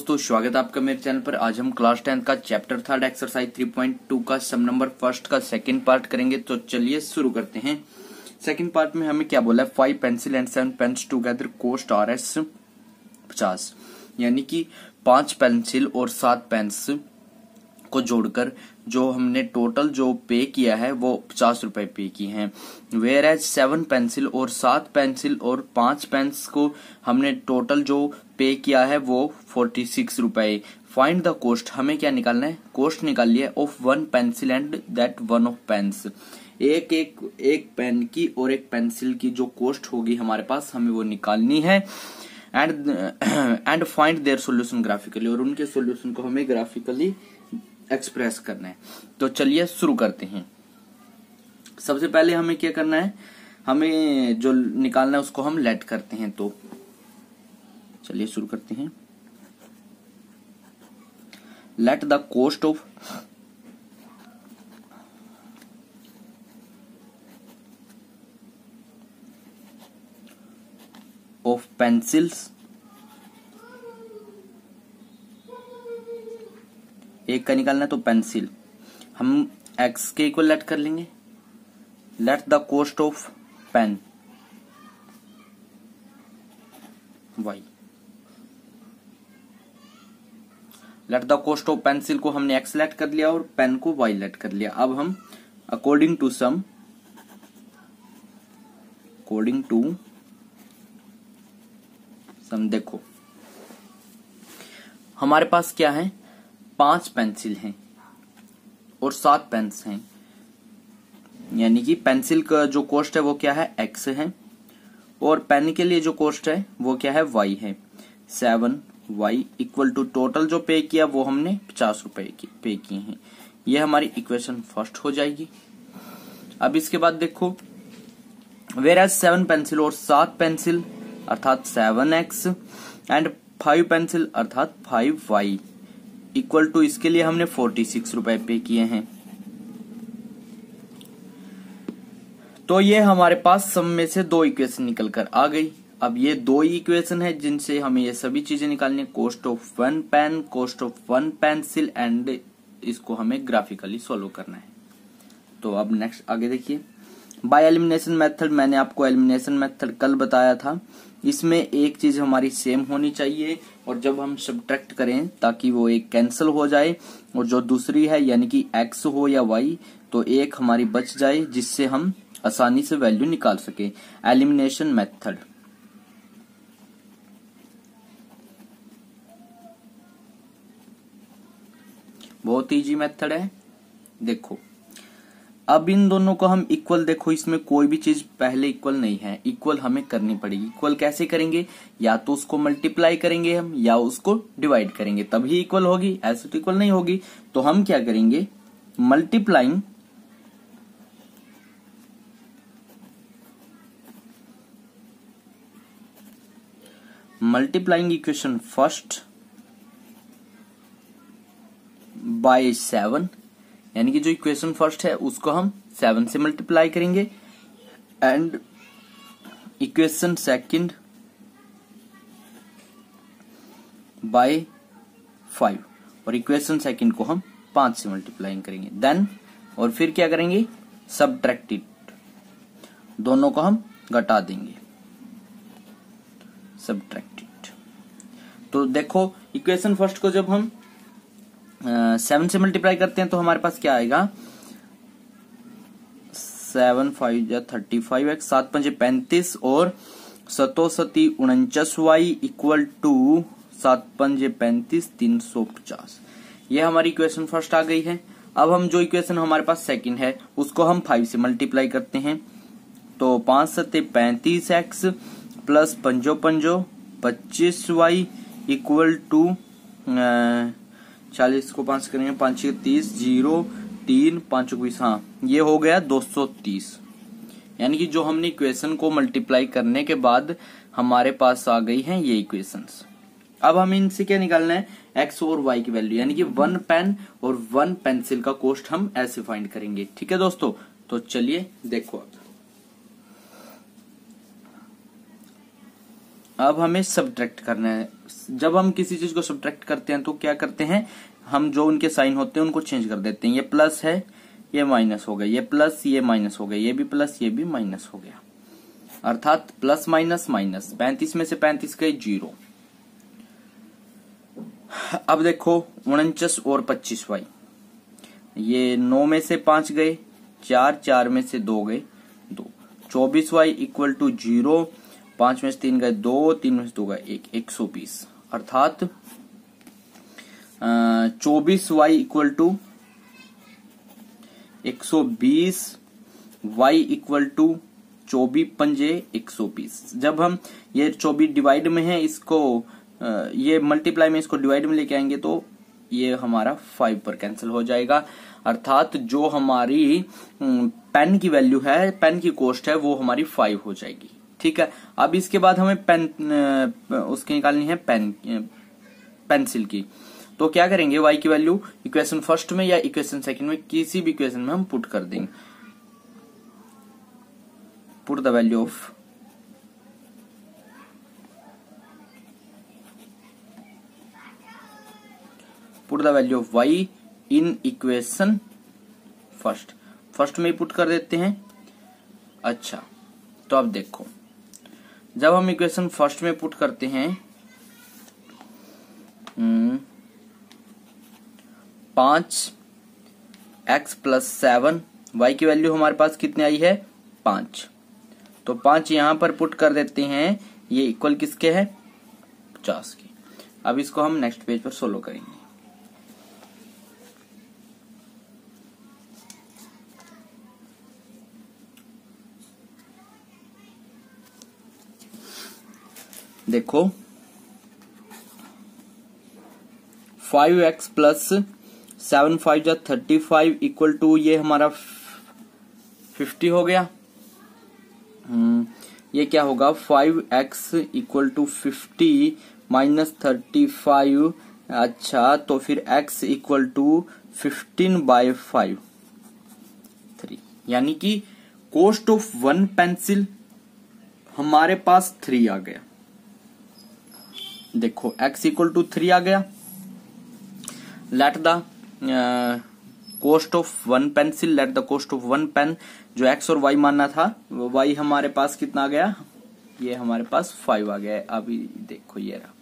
दोस्तों, स्वागत है आपका मेरे चैनल पर। आज हम क्लास 10 का चैप्टर 3 एक्सरसाइज 3.2 का सम नंबर फर्स्ट का सेकंड पार्ट करेंगे। तो चलिए शुरू करते हैं। सेकंड पार्ट में हमें क्या बोला है, 5 pencil and 7 pens together cost RS 50, यानी कि 5 पेंसिल और 7 पेन्स को जोड़कर जो हमने टोटल जो पे किया है वो 50 रुपए पे किए हैं। वेयर एज 7 पेंसिल और 7 पेंसिल और 5 पेन्स को हमने टोटल जो पे किया है वो 46 रुपए। फाइंड द कोस्ट, हमें क्या निकालना है, कोस्ट निकालिए of 1 pencil and that 1 of pens. एक पेन की और एक पेंसिल की जो कोस्ट होगी हमारे पास, हमें वो निकालनी है। And find their solution graphically, और उनके सोल्यूशन को हमें ग्राफिकली एक्सप्रेस करना है। तो चलिए शुरू करते हैं। सबसे पहले हमें क्या करना है, हमें जो निकालना है उसको हम लेट करते हैं। तो चलिए शुरू करते हैं। Let the cost of pencils, एक का निकालना है तो पेंसिल हम x के इक्वल लेट कर लेंगे। Let the cost of pen y, let the cost of pencil को हमने x लेट कर लिया और पेन को y लेट कर लिया। अब हम अकॉर्डिंग टू सम देखो हमारे पास क्या है, 5 पेंसिल हैं और 7 पेन्स हैं, यानी कि पेंसिल का जो कोस्ट है वो क्या है, x है, और पेन के लिए जो कोस्ट है वो क्या है, y है। 7y इक्वल टू टोटल जो पे किया वो हमने 50 रुपए पे किए हैं। ये हमारी इक्वेशन फर्स्ट हो जाएगी। अब इसके बाद देखो, वेयर एज 7 पेंसिल और 7 पेंसिल अर्थात 7x एंड 5 पेंसिल अर्थात 5y इक्वल टू, इसके लिए हमने 46 रुपए पे किए हैं। तो ये हमारे पास सम में से 2 इक्वेशन निकल कर आ गई। अब ये 2 इक्वेशन है जिनसे हमें ये सभी चीजें निकालनी है, cost of 1 pen, cost of 1 pencil, and इसको हमें ग्राफिकली सॉल्व करना है। तो अब नेक्स्ट आगे देखिए, बाय एलिमिनेशन मेथड। मैंने आपको एलिमिनेशन मेथड कल बताया था। इसमें एक चीज हमारी सेम होनी चाहिए और जब हम सब्ट्रैक्ट करें ताकि वो एक कैंसिल हो जाए, और जो दूसरी है यानी कि x हो या y, तो एक हमारी बच जाए जिससे हम आसानी से वैल्यू निकाल सके। एलिमिनेशन मेथड बहुत इजी मेथड है। देखो अब इन दोनों को हम इक्वल, देखो इसमें कोई भी चीज पहले इक्वल नहीं है, इक्वल हमें करनी पड़ेगी। इक्वल कैसे करेंगे, या तो उसको मल्टीप्लाई करेंगे हम या उसको डिवाइड करेंगे तभी इक्वल होगी, ऐसे तो इक्वल नहीं होगी। तो हम क्या करेंगे, मल्टीप्लाइंग इक्वेशन फर्स्ट बाय 7, यानी कि जो इक्वेशन फर्स्ट है उसको हम 7 से मल्टीप्लाई करेंगे, एंड इक्वेशन सेकंड बाय 5, और इक्वेशन सेकंड को हम 5 से मल्टीप्लाई करेंगे। देन और फिर क्या करेंगे, सबट्रैक्टेड, दोनों को हम घटा देंगे, सबट्रैक्टेड। तो देखो इक्वेशन फर्स्ट को जब हम 7 से मल्टीप्लाई करते हैं तो हमारे पास क्या आएगा, 7 5 35x, 7 5 35 और 7 7 49y इक्वल टू 7 5 35 350। ये हमारी इक्वेशन फर्स्ट आ गई है। अब हम जो इक्वेशन हमारे पास सेकंड है उसको हम 5 से मल्टीप्लाई करते हैं। तो 5 7 35x plus 5 5 25y equal to 40 को 5 करेंगे, 5 30 0 3 5 20, हाँ ये हो गया 230। यानी कि जो हमने इक्वेशन को मल्टीप्लाई करने के बाद हमारे पास आ गई हैं ये इक्वेशंस। अब हमें इनसे क्या निकालना है, x और y की वैल्यू, यानी कि 1 पेन और 1 पेंसिल का कोस्ट हम ऐसे फाइंड करेंगे। ठीक है दोस्तों, तो चलिए देखो अब अब हमें सब्ट्रैक्ट करना है। जब हम किसी चीज को सब्ट्रैक्ट करते हैं तो क्या करते हैं, हम जो उनके साइन होते हैं उनको चेंज कर देते हैं। ये प्लस है, ये माइनस हो गया, ये प्लस, ये माइनस हो गया, ये भी प्लस, ये भी माइनस हो गया, अर्थात प्लस माइनस माइनस। 35 में से 35 गए 0। अब देखो 49 और 25y, ये 9 में से 5 गए 4, 4 में से 2 गए 2, 24y इक्वल टू 0, 5 में से 3 गए 2, 3 में से 2 गए 1, 120, अर्थात 24y equal to 120, y equal to 24 पंजे 120। जब हम ये 24 डिवाइड में है, इसको ये मल्टीप्लाई में इसको डिवाइड में लेके आएंगे तो ये हमारा 5 पर कैंसिल हो जाएगा, अर्थात जो हमारी पेन की वैल्यू है, पेन की कॉस्ट है, वो हमारी 5 हो जाएगी। ठीक है, अब इसके बाद हमें पेन उसकी निकालनी है, पेंसिल की। तो क्या करेंगे, y की वैल्यू इक्वेशन फर्स्ट में या इक्वेशन सेकंड में, किसी भी इक्वेशन में हम पुट कर देंगे। Put the value of y in equation first में ही पुट कर देते हैं। अच्छा, तो अब देखो, जब हम इक्वेशन फर्स्ट में पुट करते हैं 5x प्लस 7, y की वैल्यू हमारे पास कितनी आई है 5, तो 5 यहां पर पुट कर देते हैं। ये इक्वल किसके है 50 के। अब इसको हम नेक्स्ट पेज पर सोल्व करेंगे। देखो 5x प्लस 7 5 जा 35 इक्वल टू, ये हमारा 50 हो गया। ये क्या होगा 5x इक्वल टू 50 माइनस 35। अच्छा, तो फिर x इक्वल टू 15/5 3, यानी कि कॉस्ट ऑफ 1 पेंसिल हमारे पास 3 आ गया। देखो x इक्वल टू 3 आ गया। Let the cost of 1 pencil, let the cost of 1 pen, जो x और y मानना था, y हमारे पास कितना आ गया, ये हमारे पास 5 आ गया है। अभी देखो ये रहा,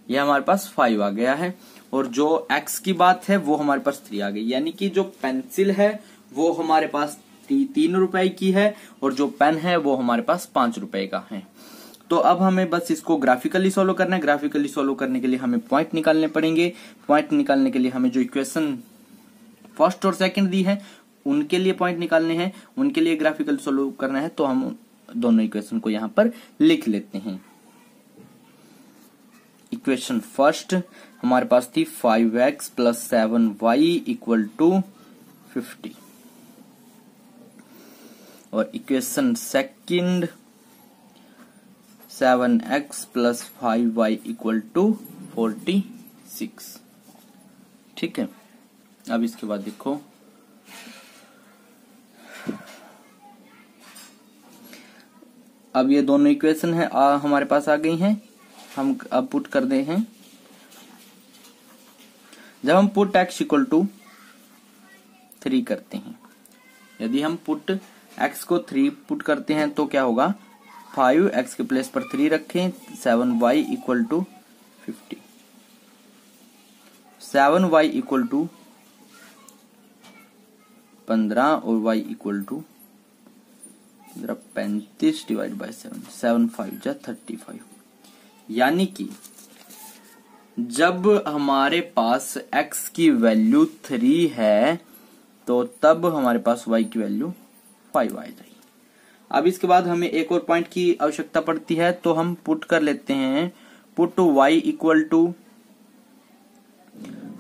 ये हमारे पास 5 आ गया है, और जो x की बात है वो हमारे पास 3 आ गई, यानी कि जो पेंसिल है वो हमारे पास 3 रुपए की है, और जो पेन है वो हमारे पास 5 रुपए का है। तो अब हमें बस इसको ग्राफिकली सोल्व करना है। ग्राफिकली सोल्व करने के लिए हमें पॉइंट निकालने पड़ेंगे। पॉइंट निकालने के लिए हमें जो इक्वेशन फर्स्ट और सेकंड दी है उनके लिए पॉइंट निकालने हैं, उनके लिए ग्राफिकल सोल्व करना है। तो हम दोनों इक्वेशन को यहां पर लिख लेते हैं। इक्वेशन फर्स्ट हमारे पास थी 5x plus 7y equal to 50, और equation second 7x plus 5y equal to 46। ठीक है, अब इसके बाद देखो अब ये दोनों इक्वेशन है हमारे पास आ गई हैं। हम अब पुट कर दे हैं। जब हम पुट x इक्वल टू 3 करते हैं, यदि हम पुट x को 3 पुट करते हैं तो क्या होगा, 5x के प्लेस पर 3 रखें, 7y equal to 50, 7y equal to 15 और y equal to 35 divide by 7, 7 5 जा 35। यानी कि जब हमारे पास x की वैल्यू 3 है तो तब हमारे पास y की वैल्यू 5 आ जाएगी। अब इसके बाद हमें एक और पॉइंट की आवश्यकता पड़ती है, तो हम पुट कर लेते हैं। पुट y इक्वल टू,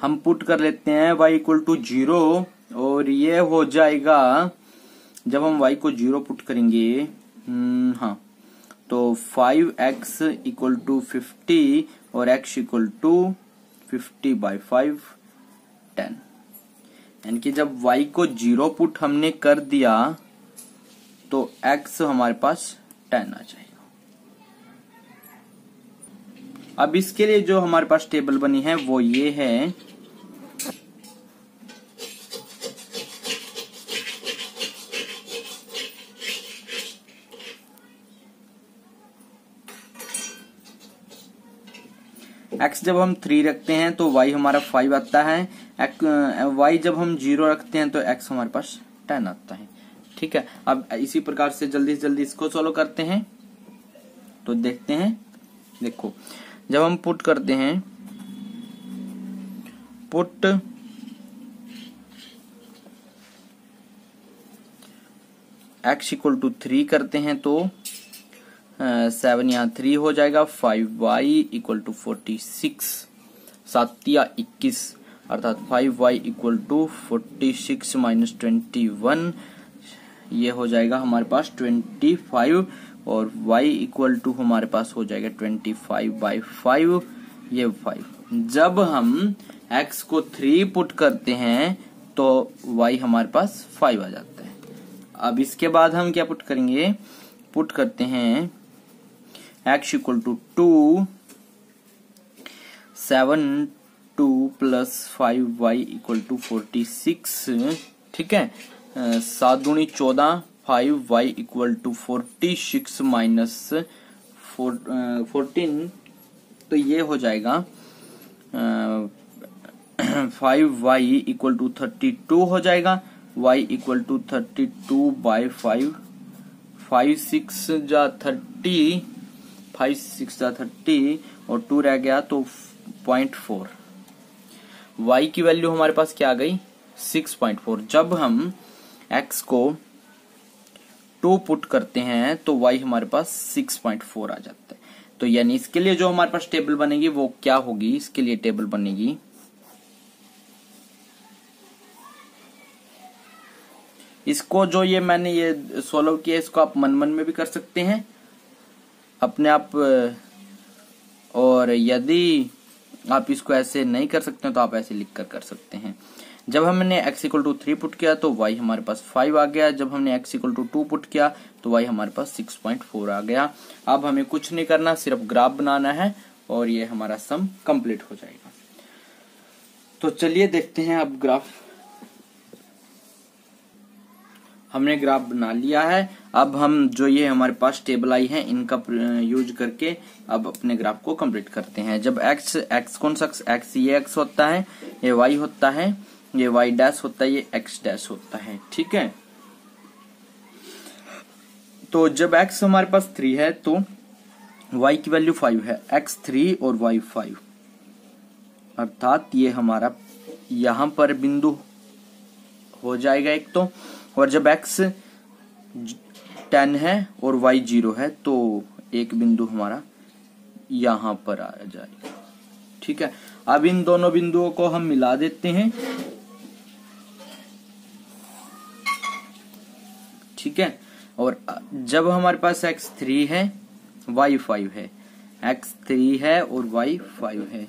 हम पुट कर लेते हैं y इक्वल टू 0, और ये हो जाएगा जब हम y को 0 पुट करेंगे, हाँ, तो 5x इक्वल टू 50 और x इक्वल टू 50/5 10, यानी कि जब y को 0 पुट हमने कर दिया तो x हमारे पास 10 आ जाएगा। अब इसके लिए जो हमारे पास टेबल बनी है वो ये है, x जब हम 3 रखते हैं तो y हमारा 5 आता है, y जब हम 0 रखते हैं तो x हमारे पास 10 आता है। ठीक है, अब इसी प्रकार से जल्दी से जल्दी इसको सॉल्व करते हैं। तो देखते हैं, देखो जब हम पुट करते हैं, पुट x इक्वल टू 3 करते हैं तो 7 यहाँ 3 हो जाएगा, 5y इक्वल टू 46, 7 या 21 अर्थात 5y इक्वल टू 46 माइनस 21, ये हो जाएगा हमारे पास 25 और y इक्वल टू हमारे पास हो जाएगा 25/5, ये 5। जब हम x को 3 पुट करते हैं तो y हमारे पास 5 आ जाता है। अब इसके बाद हम क्या पुट करेंगे, पुट करते हैं x equal to 2, 7 2 plus 5y equal to 46। ठीक है, 7 दूनी 14, 5y इक्वल टू 46 माइनस 14, तो ये हो जाएगा 5y इक्वल टू 32 हो जाएगा, y इक्वल टू 32/5, 5 6 जा 30, 5 6 जा 30 और 2 रह गया तो 0.4। y की वैल्यू हमारे पास क्या आ गई, 6.4। जब हम x को 2 पुट करते हैं तो y हमारे पास 6.4 आ जाता है। तो यानी इसके लिए जो हमारे पास टेबल बनेगी वो क्या होगी, इसके लिए टेबल बनेगी इसको जो ये मैंने ये सोल्व किया, इसको आप मन मन में भी कर सकते हैं अपने आप, और यदि आप इसको ऐसे नहीं कर सकते तो आप ऐसे लिख कर सकते हैं। जब हमने x इक्वल टू 3 पुट किया तो y हमारे पास 5 आ गया, जब हमने x इक्वल टू 2 पुट किया तो y हमारे पास 6.4 आ गया। अब हमें कुछ नहीं करना, सिर्फ ग्राफ बनाना है और ये हमारा सम कंप्लीट हो जाएगा। तो चलिए देखते हैं अब ग्राफ। हमने ग्राफ बना लिया है। अब हम जो ये हमारे पास टेबल आई है इनका यूज करके अब अपने ग्राफ को कंप्लीट करते हैं। जब x कौन सा x, ये x होता है, ये y होता है, ये y डैश होता है, ये x डैश होता है। ठीक है, तो जब x हमारे पास 3 है तो y की वैल्यू 5 है, x 3 और y 5, अर्थात ये हमारा यहां पर बिंदु हो जाएगा एक तो, और जब x 10 है और y 0 है तो एक बिंदु हमारा यहां पर आ जाएगा। ठीक है, अब इन दोनों बिंदुओं को हम मिला देते हैं। ठीक है, और जब हमारे पास x 3 है y 5 है, x 3 है और y 5 है,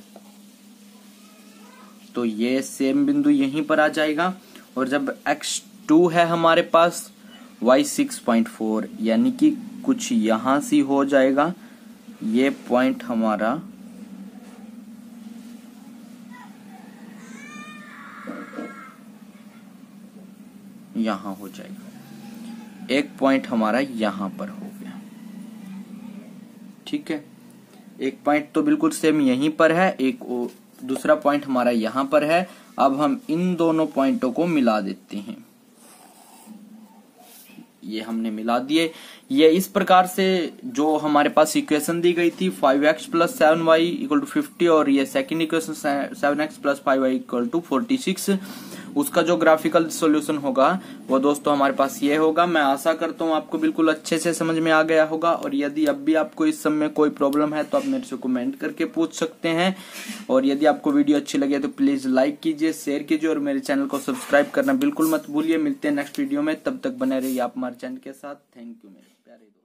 तो ये सेम बिंदु यहीं पर आ जाएगा। और जब x 2 है हमारे पास, y 6.4, यानी कि कुछ यहां से हो जाएगा, ये पॉइंट हमारा यहां हो जाएगा, एक पॉइंट हमारा यहां पर हो गया। ठीक है, एक पॉइंट तो बिल्कुल सेम यहीं पर है, एक दूसरा पॉइंट हमारा यहां पर है। अब हम इन दोनों पॉइंटों को मिला देते हैं, ये हमने मिला दिए। ये इस प्रकार से जो हमारे पास इक्वेशन दी गई थी 5x plus 7y equal to 50, और ये second equation 7x plus 5y equal to 46, उसका जो ग्राफिकल सॉल्यूशन होगा वो दोस्तों हमारे पास ये होगा। मैं आशा करता हूँ आपको बिल्कुल अच्छे से समझ में आ गया होगा, और यदि अब भी आपको इस सब में कोई प्रॉब्लम है तो आप मेरे से कमेंट करके पूछ सकते हैं। और यदि आपको वीडियो अच्छी लगे तो प्लीज लाइक कीजिए, शेयर कीजिए और मेरे चैनल को सब्सक्राइब करना बिल्कुल मत भूलिए। मिलते हैं नेक्स्ट वीडियो में, तब तक बने रहिए आप हमारे चैनल के साथ। थैंक यू मेरे प्यारे दोस्त।